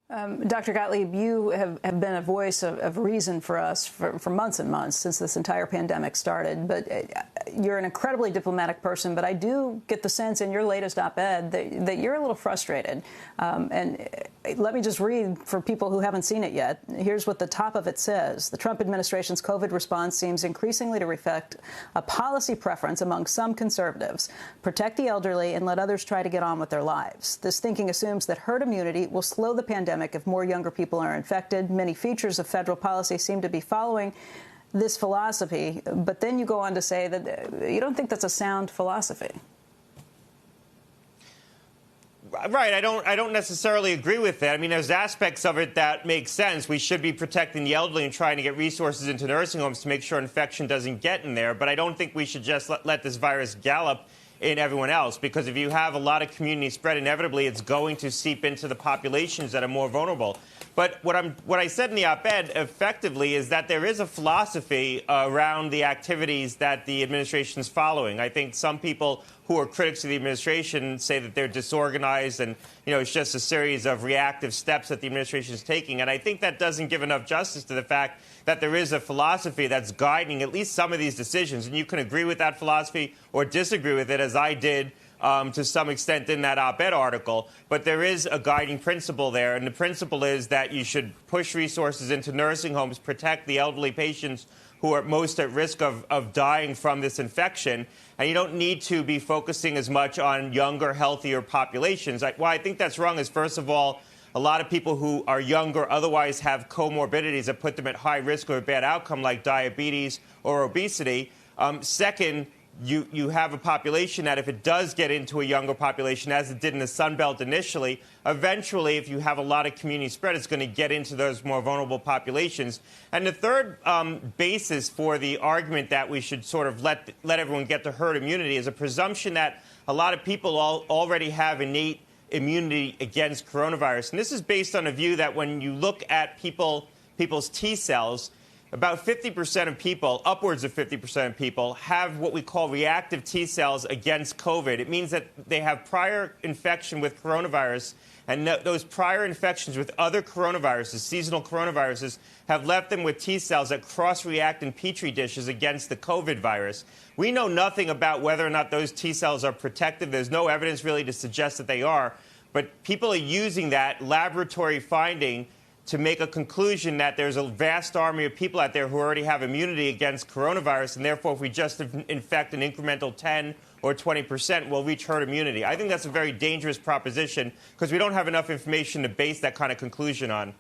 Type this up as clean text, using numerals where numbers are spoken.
Dr. Gottlieb, you have been a voice of reason for us for months and months since this entire pandemic started. But you're an incredibly diplomatic person. But I do get the sense in your latest op-ed that you're a little frustrated. And let me just read for people who haven't seen it yet. Here's what the top of it says. The Trump administration's COVID response seems increasingly to reflect a policy preference among some conservatives. Protect the elderly and let others try to get on with their lives. This thinking assumes that herd immunity will slow the pandemic if more younger people are infected. Many features of federal policy seem to be following this philosophy. But then you go on to say that you don't think that's a sound philosophy. Right. I don't necessarily agree with that. I mean, there's aspects of it that make sense. We should be protecting the elderly and trying to get resources into nursing homes to make sure infection doesn't get in there. But I don't think we should just let this virus gallop in everyone else, because if you have a lot of community spread, inevitably it's going to seep into the populations that are more vulnerable. But what I said in the op-ed effectively is that there is a philosophy around the activities that the administration is following. I think some people who are critics of the administration say that they're disorganized and, it's just a series of reactive steps that the administration is taking. And I think that doesn't give enough justice to the fact that there is a philosophy that's guiding at least some of these decisions. And you can agree with that philosophy or disagree with it, as I did to some extent in that op-ed article. But there is a guiding principle there. And the principle is that you should push resources into nursing homes, protect the elderly patients who are most at risk of dying from this infection. And you don't need to be focusing as much on younger, healthier populations. Why I think that's wrong is, first of all, a lot of people who are younger otherwise have comorbidities that put them at high risk of a bad outcome, like diabetes or obesity. Second, you have a population that, if it does get into a younger population, as it did in the Sun Belt initially, eventually, if you have a lot of community spread, it's going to get into those more vulnerable populations. And the third basis for the argument that we should sort of let everyone get to herd immunity is a presumption that a lot of people already have innate immunity against coronavirus. And this is based on a view that when you look at people's T cells, about 50% of people, upwards of 50% of people, have what we call reactive T cells against COVID. It means that they have prior infection with coronavirus, and those prior infections with other coronaviruses, seasonal coronaviruses, have left them with T cells that cross-react in Petri dishes against the COVID virus. We know nothing about whether or not those T cells are protective. There's no evidence really to suggest that they are. But people are using that laboratory finding to make a conclusion that there's a vast army of people out there who already have immunity against coronavirus, and therefore if we just infect an incremental 10 or 20%, we'll reach herd immunity. I think that's a very dangerous proposition because we don't have enough information to base that kind of conclusion on.